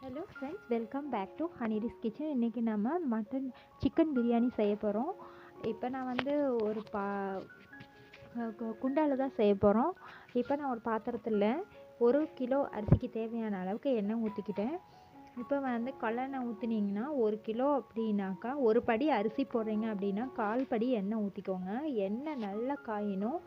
Hello friends, welcome back to Haniris kitchen. இன்றைக்கி நம்ம chicken biryani செய்ய போகிறோம். இப்போ நான் வந்து ஒரு குண்டால தான் செய்ய போகிறோம். இப்போ நான் ஒரு பாத்திரத்தில் 1 கிலோ அரிசிக்கு தேவையான அளவுக்கு எண்ணெய் ஊற்றிக்கிட்டேன். இப்போ வந்து கல்லெண்ணெய் ஊற்றினீங்கன்னா 1 கிலோ அப்படின்னாக்கா, ஒரு படி அரிசி போடுறீங்க அப்படின்னா 1/4 படி எண்ணெய் ஊற்றிக்கோங்க. எண்ணெய் நல்லா காயணும்.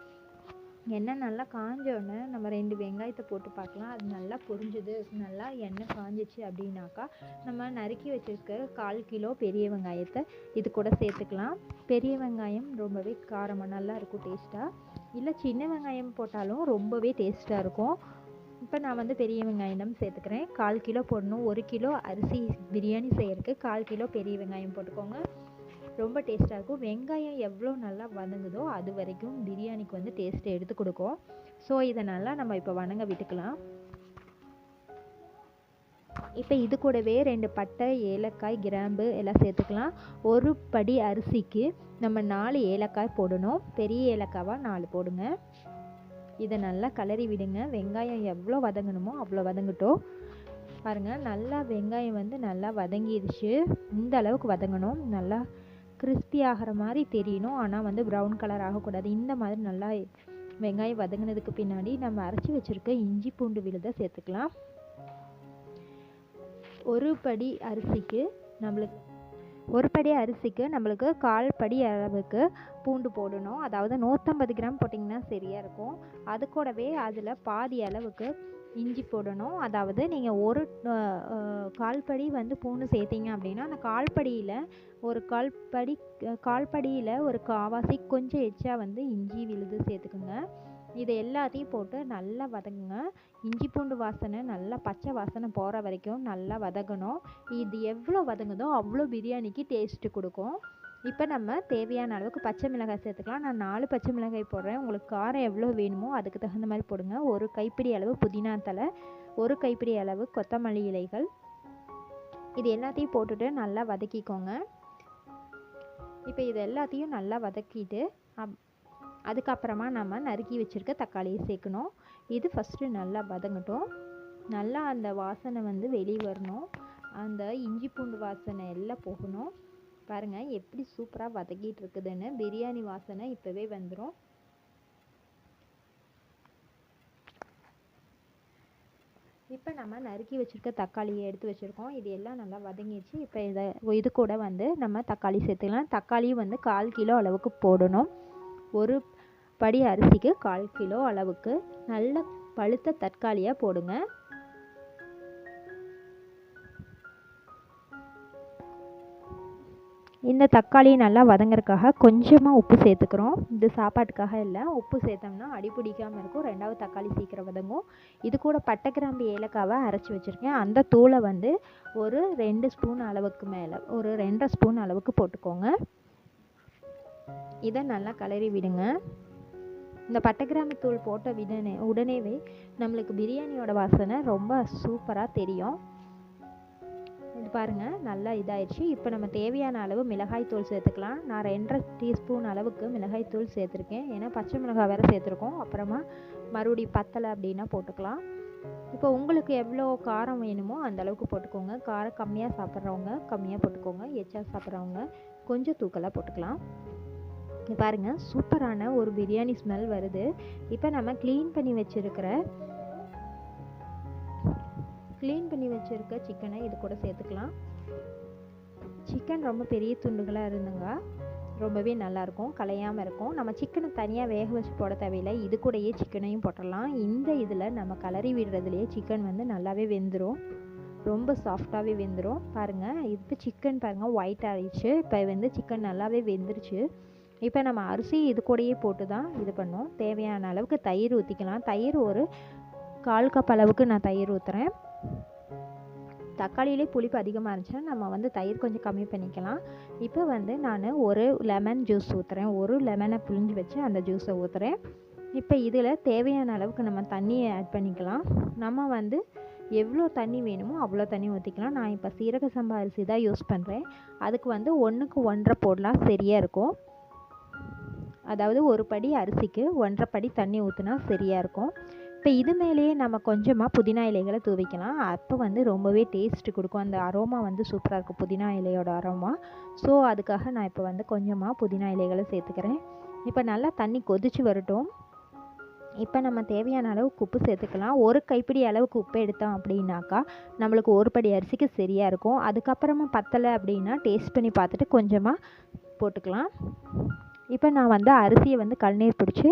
எண்ணெய் நல்லா காஞ்சோடனே நம்ம 2 வெங்காயத்தை போட்டு பார்க்கலாம். அது நல்லா பொரிஞ்சுது, நல்லா எண்ணெய் காஞ்சிச்சு அப்படின்னாக்கா நம்ம நறுக்கி வச்சுருக்க 1/4 கிலோ பெரிய வெங்காயத்தை இது கூட சேர்த்துக்கலாம். பெரிய வெங்காயம் ரொம்பவே காரமாக நல்லா இருக்கும், டேஸ்ட்டாக. இல்லை சின்ன வெங்காயம் போட்டாலும் ரொம்பவே டேஸ்ட்டாக இருக்கும். இப்போ நான் வந்து பெரிய வெங்காயம் தான் சேர்த்துக்கிறேன். 1/4 கிலோ போடணும். 1 கிலோ அரிசி பிரியாணி செய்யறதுக்கு 1/4 கிலோ பெரிய வெங்காயம் போட்டுக்கோங்க. ரொம்ப டேஸ்ட்டாக இருக்கும். வெங்காயம் எவ்வளோ நல்லா வதங்குதோ அது வரைக்கும் பிரியாணிக்கு வந்து டேஸ்ட்டை எடுத்து கொடுக்கும். ஸோ இதை நல்லா நம்ம இப்போ வதங்க விட்டுக்கலாம். இப்போ இது கூடவே 2 பட்டை, ஏலக்காய், கிராம்பு எல்லாம் சேர்த்துக்கலாம். ஒரு படி அரிசிக்கு நம்ம 4 ஏலக்காய் போடணும். பெரிய ஏலக்காவாக 4 போடுங்க. இதை நல்லா கிளறி விடுங்க. வெங்காயம் எவ்வளோ வதங்கணுமோ அவ்வளோ வதங்கட்டும். பாருங்கள், நல்லா வெங்காயம் வந்து நல்லா வதங்கிடுச்சு. இந்த அளவுக்கு வதங்கணும். நல்லா கிறிஸ்பி ஆகிற மாதிரி தெரியணும். ஆனால் வந்து ப்ரௌன் கலர் ஆகக்கூடாது. இந்த மாதிரி நல்லா வெங்காயம் வதங்கினதுக்கு பின்னாடி நம்ம அரைச்சி வச்சுருக்க இஞ்சி பூண்டு விழுதை சேர்த்துக்கலாம். ஒரு படி அரிசிக்கு நம்மளுக்கு 1/4 படி அளவுக்கு பூண்டு போடணும். அதாவது 150 கிராம் போட்டிங்கன்னா சரியாக இருக்கும். அது கூடவே அதில் பாதி அளவுக்கு இஞ்சி போடணும். அதாவது நீங்கள் 1/4 படி வந்து பூண்டு சேர்த்திங்க அப்படின்னா அந்த 1/4 படியில் ஒரு 1/4 படியில் ஒரு 1/4 கொஞ்சம் எச்சா வந்து இஞ்சி விழுது சேர்த்துக்குங்க. இதை எல்லாத்தையும் போட்டு நல்லா வதங்குங்க. இஞ்சி பூண்டு வாசனை நல்லா பச்சை வாசனை போகிற வரைக்கும் நல்லா வதங்கணும். இது எவ்வளோ வதங்குதோ அவ்வளோ பிரியாணிக்கு டேஸ்ட்டு கொடுக்கும். இப்போ நம்ம தேவையான அளவுக்கு பச்சை மிளகாய் சேர்த்துக்கலாம். நான் 4 பச்சை மிளகாய் போடுறேன். உங்களுக்கு காரம் எவ்வளோ வேணுமோ அதுக்கு தகுந்த மாதிரி போடுங்க. 1 கைப்பிடி அளவு புதினா தழை, 1 கைப்பிடி அளவு கொத்தமல்லி இலைகள், இது எல்லாத்தையும் போட்டுட்டு நல்லா வதக்கிக்கோங்க. இப்போ இது எல்லாத்தையும் நல்லா வதக்கிட்டு அதுக்கப்புறமா நம்ம நறுக்கி வச்சுருக்க தக்காளியை சேர்க்கணும். இது ஃபஸ்ட்டு நல்லா வதங்கட்டும். நல்லா அந்த வாசனை வந்து வெளியே வரணும். அந்த இஞ்சி பூண்டு வாசனை எல்லாம் போகணும். பாருங்கள் எப்படி சூப்பராக வதக்கிட்டு இருக்குதுன்னு. பிரியாணி வாசனை இப்போவே வந்துடும். இப்போ நம்ம நறுக்கி வச்சுருக்க தக்காளியை எடுத்து வச்சுருக்கோம். இது எல்லாம் நல்லா வதங்கிடுச்சு. இப்போ இது கூட வந்து நம்ம தக்காளி சேர்த்துக்கலாம். தக்காளியும் வந்து 1/4 கிலோ அளவுக்கு போடணும். ஒரு படி அரிசிக்கு 1/4 கிலோ அளவுக்கு நல்ல பழுத்த தக்காளியாக போடுங்க. இந்த தக்காளி நல்லா வதங்கறதுக்காக கொஞ்சமாக உப்பு சேர்த்துக்கிறோம். இது சாப்பாட்டுக்காக இல்லை, உப்பு சேர்த்தோம்னா அடி பிடிக்காமல் இருக்கும். 2வது தக்காளி சீக்கிரம் வதங்கும். இது கூட பட்டை, கிராம்பு, ஏலக்காவை அரைச்சி வச்சுருக்கேன். அந்த தூளை வந்து ஒரு 2 ஸ்பூன் அளவுக்கு மேலே ஒரு 2.5 ஸ்பூன் அளவுக்கு போட்டுக்கோங்க. இதை நல்லா கிளறி விடுங்க. இந்த பட்டை கிராம்பு தூள் போட்ட உடனேவே நம்மளுக்கு பிரியாணியோட வாசனை ரொம்ப சூப்பராக தெரியும். இது பாருங்கள் நல்லா இதாகிடுச்சு. இப்போ நம்ம தேவையான அளவு மிளகாய் தூள் சேர்த்துக்கலாம். நான் 2.5 டீஸ்பூன் அளவுக்கு மிளகாய் தூள் சேர்த்துருக்கேன். ஏன்னா பச்சை மிளகாய் வேறு சேர்த்துருக்கோம். அப்புறமா மறுபடியும் பத்தலை அப்படின்னா போட்டுக்கலாம். இப்போ உங்களுக்கு எவ்வளோ காரம் வேணுமோ அந்த அளவுக்கு போட்டுக்கோங்க. காரம் கம்மியாக சாப்பிட்றவங்க கம்மியாக போட்டுக்கோங்க. எச்சா சாப்பிட்றவங்க கொஞ்சம் தூக்கலாக போட்டுக்கலாம். பாருங்கள் சூப்பரான ஒரு பிரியாணி ஸ்மெல் வருது. இப்போ நம்ம க்ளீன் பண்ணி வச்சுருக்க சிக்கனை இது கூட சேர்த்துக்கலாம். சிக்கன் ரொம்ப பெரிய துண்டுகளாக இருந்துங்க ரொம்பவே நல்லாயிருக்கும், கலையாமல் இருக்கும். நம்ம சிக்கனை தனியாக வேக வச்சு போட தேவையில்லை. இது கூடயே சிக்கனையும் போட்டுடலாம். இந்த இதில் நம்ம கிளறி விடுறதுலேயே சிக்கன் வந்து நல்லாவே வெந்துடும். ரொம்ப சாஃப்டாகவே வெந்துடும். பாருங்கள் இப்போ சிக்கன் பாருங்கள் ஒயிட் ஆகிடுச்சு. இப்போ வந்து சிக்கன் நல்லாவே வெந்துருச்சு. இப்போ நம்ம அரிசி இது கூடயே போட்டு தான் இது பண்ணோம். தேவையான அளவுக்கு தயிர் ஊற்றிக்கலாம். தயிர் ஒரு 1/4 கப் அளவுக்கு நான் தயிர் ஊற்றுறேன். தக்காளியிலே புளிப்பு அதிகமாக இருந்துச்சுன்னா நம்ம வந்து தயிர் கொஞ்சம் கம்மி பண்ணிக்கலாம். இப்போ வந்து நான் ஒரு லெமன் ஜூஸ் ஊற்றுறேன். ஒரு லெமனை புழிஞ்சு வச்சு அந்த ஜூஸை ஊற்றுறேன். இப்போ இதில் தேவையான அளவுக்கு நம்ம தண்ணியை ஆட் பண்ணிக்கலாம். நம்ம வந்து எவ்வளோ தண்ணி வேணுமோ அவ்வளோ தண்ணி ஊற்றிக்கலாம். நான் இப்போ சீரக சம்பா அரிசி தான் யூஸ் பண்ணுறேன். அதுக்கு வந்து 1க்கு 1.5 போடலாம், சரியாக இருக்கும். அதாவது ஒரு படி அரிசிக்கு 1.5 படி தண்ணி ஊற்றினா சரியாக இருக்கும். இப்போ இப்போ இது மேலேயே நம்ம கொஞ்சமாக புதினா இலைகளை தூவிக்கலாம். அப்போ வந்து ரொம்பவே டேஸ்ட்டு கொடுக்கும். அந்த அரோமா வந்து சூப்பராக இருக்கும், புதினா இலையோட அரோமா. ஸோ அதுக்காக நான் இப்போ வந்து கொஞ்சமாக புதினா இலைகளை சேர்த்துக்கிறேன். இப்போ நல்லா தண்ணி கொதிச்சு வரட்டும். இப்போ நம்ம தேவையான அளவுக்கு உப்பு சேர்த்துக்கலாம். ஒரு கைப்பிடி அளவுக்கு உப்பு எடுத்தோம் அப்படின்னாக்கா நம்மளுக்கு ஒரு படி அரிசிக்கு சரியாக இருக்கும். அதுக்கப்புறமா பத்தலை அப்படின்னா டேஸ்ட் பண்ணி பார்த்துட்டு கொஞ்சமாக போட்டுக்கலாம். இப்போ நான் வந்து அரிசியை வந்து கழுநீர் பிடிச்சி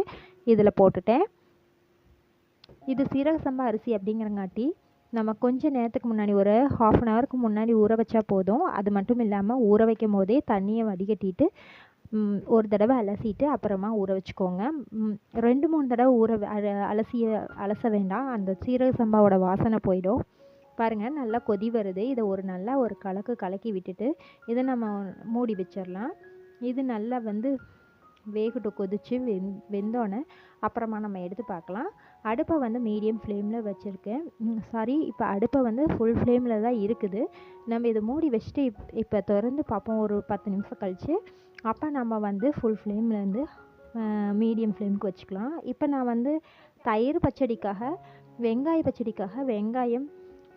இதில் போட்டுட்டேன். இது சீரக சம்பா அரிசி அப்படிங்கிறங்காட்டி நம்ம கொஞ்சம் நேரத்துக்கு முன்னாடி ஒரு 1/2 ஹவருக்கு முன்னாடி ஊற வச்சா போதும். அது மட்டும் இல்லாமல் ஊற வைக்கும் போதே தண்ணியை வடிகட்டிட்டு ஒரு தடவை அலசிட்டு அப்புறமா ஊற வச்சுக்கோங்க. 2-3 தடவை அலச வேண்டாம், அந்த சீரக சம்பாவோட வாசனை போயிடும். பாருங்கள் நல்லா கொதி வருது. இதை நல்லா ஒரு கலக்கி விட்டுட்டு இதை நம்ம மூடி வச்சிடலாம். இது நல்லா வந்து வேகட்டும், கொதித்து வெந்தோடனே அப்புறமா நம்ம எடுத்து பார்க்கலாம். அடுப்பை வந்து மீடியம் ஃப்ளேமில் வச்சுருக்கேன். இப்போ அடுப்பை வந்து ஃபுல் ஃப்ளேமில் தான் இருக்குது. நம்ம இதை மூடி வச்சுட்டு இப்போ திறந்து பார்ப்போம் ஒரு 10 நிமிஷம் கழித்து. அப்போ நம்ம வந்து ஃபுல் ஃப்ளேம்லேருந்து மீடியம் ஃப்ளேமுக்கு வச்சுக்கலாம். இப்போ நான் வந்து தயிர் பச்சடிக்காக வெங்காயம்,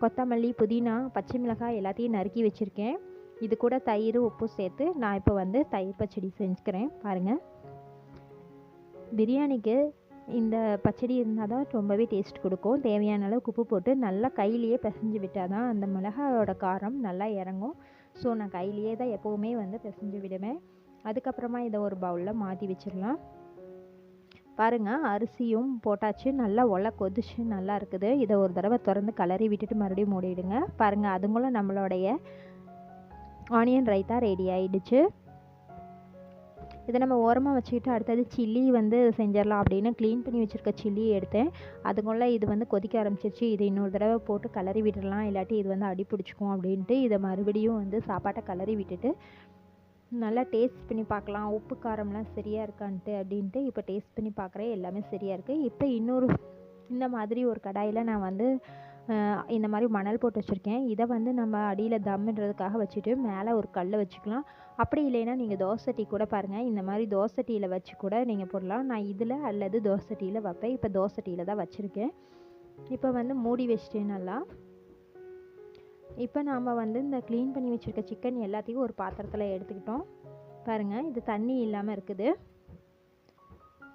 கொத்தமல்லி, புதினா, பச்சை மிளகாய் எல்லாத்தையும் நறுக்கி வச்சுருக்கேன். இது கூட தயிர், உப்பு சேர்த்து நான் இப்போ வந்து தயிர் பச்சடி செஞ்சுக்கிறேன். பாருங்கள், பிரியாணிக்கு இந்த பச்சடி இருந்தால் தான் ரொம்பவே டேஸ்ட் கொடுக்கும். தேவையான அளவுக்கு உப்பு போட்டு நல்லா கையிலேயே பிசைஞ்சு விட்டால் தான் அந்த மிளகாயோட காரம் நல்லா இறங்கும். ஸோ நான் கையிலேயே தான் எப்போவுமே வந்து பிசைஞ்சு விடுவேன். அதுக்கப்புறமா இதை ஒரு பவுலில் மாற்றி வச்சிடலாம். பாருங்கள், அரிசியும் போட்டாச்சு, நல்லா கொதிச்சு நல்லா இருக்குது. இதை ஒரு தடவை திறந்து கலரி விட்டுட்டு மறுபடியும் மூடிடுங்க. பாருங்கள், அதுங்களும் நம்மளுடைய ஆனியன் ரைத்தா ரெடி ஆகிடுச்சு. இதை நம்ம ஓரமாக வச்சுக்கிட்டு அடுத்தது சில்லி வந்து செஞ்சிடலாம் அப்படின்னு க்ளீன் பண்ணி வச்சுருக்க சில்லியை எடுத்தேன். அதுக்குள்ளே இது வந்து கொதிக்க ஆரம்பிச்சிருச்சு. இதை இன்னொரு தடவை போட்டு கலரி விட்டுடலாம், இல்லாட்டி இது வந்து அடி பிடிச்சிக்கும் அப்படின்ட்டு இதை மறுபடியும் வந்து சாப்பாட்டை கலரி விட்டுட்டு நல்லா டேஸ்ட் பண்ணி பார்க்கலாம், உப்பு காரம்லாம் சரியாக இருக்கான்ட்டு அப்படின்ட்டு இப்போ டேஸ்ட் பண்ணி பார்க்குறேன். எல்லாமே சரியாக இருக்குது. இப்போ இந்த மாதிரி ஒரு கடாயில் நான் வந்து இந்த மாதிரி மணல் போட்டு வச்சுருக்கேன். இதை வந்து நம்ம அடியில் தம்முன்றதுக்காக வச்சுட்டு மேலே ஒரு கல்லை வச்சுக்கலாம். அப்படி இல்லைன்னா நீங்கள் தோசை கூட பாருங்கள், இந்த மாதிரி தோசைட்டியில் வச்சு கூட நீங்கள் போடலாம். நான் இதில் அல்லது தோசைட்டியில் வைப்பேன். இப்போ தோசைட்டியில் தான் வச்சுருக்கேன். இப்போ வந்து மூடி வச்சிட்டேன் நல்லா. இப்போ நாம் வந்து இந்த க்ளீன் பண்ணி வச்சுருக்க சிக்கன் எல்லாத்தையும் ஒரு பாத்திரத்தில் எடுத்துக்கிட்டோம். பாருங்கள், இது தண்ணி இல்லாமல் இருக்குது.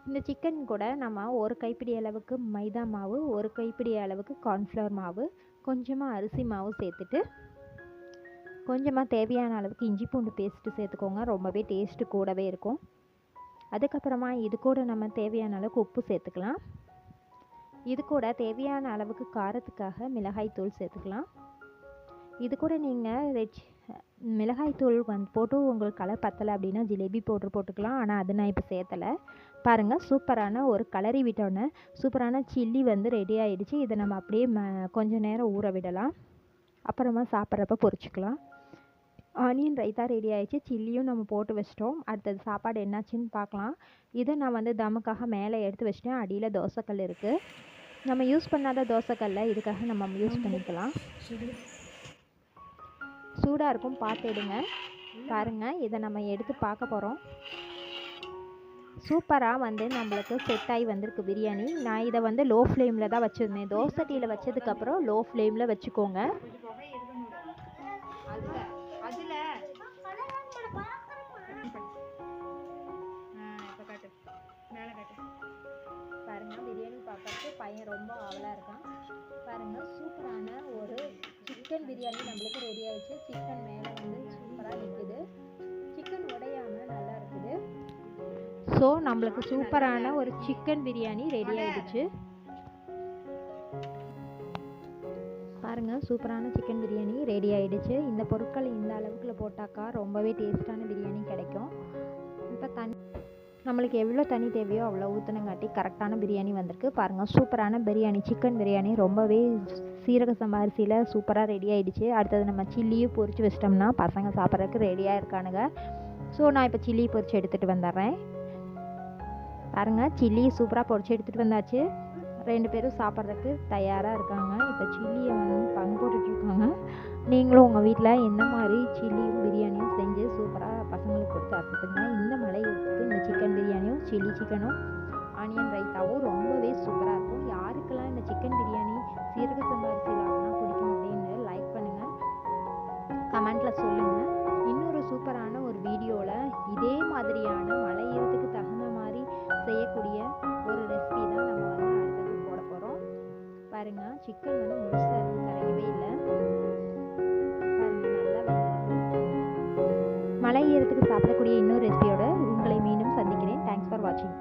இந்த சிக்கன் கூட நம்ம ஒரு கைப்பிடி அளவுக்கு மைதா மாவு, ஒரு கைப்பிடி அளவுக்கு கார்ன்ஃப்ளவர் மாவு, கொஞ்சமாக அரிசி மாவு சேர்த்துட்டு கொஞ்சமாக தேவையான அளவுக்கு இஞ்சி பூண்டு பேஸ்ட்டு சேர்த்துக்கோங்க. ரொம்பவே டேஸ்ட்டு கூடவே இருக்கும். அதுக்கப்புறமா இது கூட நம்ம தேவையான அளவுக்கு உப்பு சேர்த்துக்கலாம். இது கூட தேவையான அளவுக்கு காரத்துக்காக மிளகாய் தூள் சேர்த்துக்கலாம். இது கூட நீங்கள் மிளகாய் தூள் போட்டு உங்களுக்கு கலர் பத்தலை அப்படின்னா ஜிலேபி பவுடர் போட்டுக்கலாம். ஆனால் அது நான் இப்போ சேர்த்தலை. பாருங்கள், சூப்பரான ஒரு கலரி விட்டோன்னே சூப்பரான சில்லி வந்து ரெடி ஆகிடுச்சு. இதை நம்ம அப்படியே கொஞ்சம் நேரம் ஊற விடலாம், அப்புறமா சாப்பிட்றப்ப பொரிச்சிக்கலாம். ஆனியன் ரைத்தா ரெடி ஆகிடுச்சு. சில்லியும் நம்ம போட்டு வச்சிட்டோம். அடுத்தது சாப்பாடு என்னாச்சுன்னு பார்க்கலாம். இதை நான் வந்து தம்முக்காக மேலே எடுத்து வச்சிட்டேன். அடியில் தோசைக்கல் இருக்குது. நம்ம யூஸ் பண்ணாத தோசைக்கல்லை இதுக்காக நம்ம யூஸ் பண்ணிக்கலாம். சூடாக இருக்கும், பார்த்து எடுங்க. பாருங்கள், இதை நம்ம எடுத்து பார்க்க போகிறோம். சூப்பராக வந்து நம்மளுக்கு செட் ஆகி வந்திருக்கு பிரியாணி. நான் இதை வந்து லோ ஃப்ளேமில் தான் வச்சுருந்தேன். தோசைட்டியில் வச்சதுக்கப்புறம் லோ ஃப்ளேமில் வச்சுக்கோங்க. பாருங்கள், பிரியாணி பார்க்கறதுக்கு பையன் ரொம்ப ஆவலாக இருக்கான். பாருங்கள், சூப்பரான ஒரு சிக்கன் பிரியாணி நம்மளுக்கு ரெடி ஆகிடுச்சு. சிக்கன் மேலே வந்து சூப்பராக நிற்குது, சிக்கன் உடையாமல் நல்லா இருக்குது. ஸோ நம்மளுக்கு சூப்பரான ஒரு சிக்கன் பிரியாணி ரெடி ஆகிடுச்சு. பாருங்கள், சூப்பரான சிக்கன் பிரியாணி ரெடி ஆகிடுச்சு. இந்த பொருட்கள் இந்த அளவுக்குள்ள போட்டாக்கா ரொம்பவே டேஸ்ட்டான பிரியாணி கிடைக்கும். இப்போ நம்மளுக்கு எவ்வளோ தண்ணி தேவையோ அவ்வளோ ஊற்றினங்காட்டி கரெக்டான பிரியாணி வந்திருக்கு. பாருங்கள், சூப்பரான பிரியாணி, சிக்கன் பிரியாணி ரொம்பவே சீரக சம்பா அரிசியில் சூப்பராக ரெடி ஆகிடுச்சு. அடுத்தது நம்ம சில்லியும் பொரித்து வச்சிட்டோம்னா பசங்க சாப்பிட்றதுக்கு ரெடியாக இருக்கானுங்க. ஸோ நான் இப்போ சில்லி பொரித்து எடுத்துகிட்டு வந்துடுறேன். பாருங்கள், சில்லி சூப்பராக பொரித்து எடுத்துகிட்டு வந்தாச்சு. 2 பேரும் சாப்பிட்றதுக்கு தயாராக இருக்காங்க. இப்போ சில்லியை வந்து பங்கு போட்டுட்ருக்காங்க. நீங்களும் உங்கள் வீட்டில் இந்த மாதிரி சில்லியும் பிரியாணியும் செஞ்சு சூப்பராக பசங்களுக்கு கொடுத்து அசத்துங்க. இந்த மழைக்கு இந்த சிக்கன் பிரியாணியும் சில்லி சிக்கனும் ஆனியன் ரைத்தாவும் ரொம்பவே சூப்பராக இருக்கும். யாருக்கெல்லாம் இந்த சிக்கன் பிரியாணி சீரக சம்பா அரிசியில் ஆகுனா பிடிக்கும் அப்படின்னு லைக் பண்ணுங்கள், கமெண்ட்டில் சொல்லுங்கள். இன்னொரு சூப்பரான ஒரு வீடியோவில் இதே மாதிரியான மலை ஈரத்துக்கு தகுந்த மாதிரி செய்யக்கூடிய ஒரு ரெசிபி தான் நம்ம அடுத்தது போட போகிறோம். பாருங்கள், சிக்கன் முழுசாக கரையவே இல்லை. பாருங்கள், நல்லா வெந்துருக்கு. மலை ஈரத்துக்கு சாப்பிடக்கூடிய இன்னொரு ரெசிபியோட உங்களை மீண்டும் சந்திக்கிறேன். தேங்க்ஸ் ஃபார் வாட்சிங்.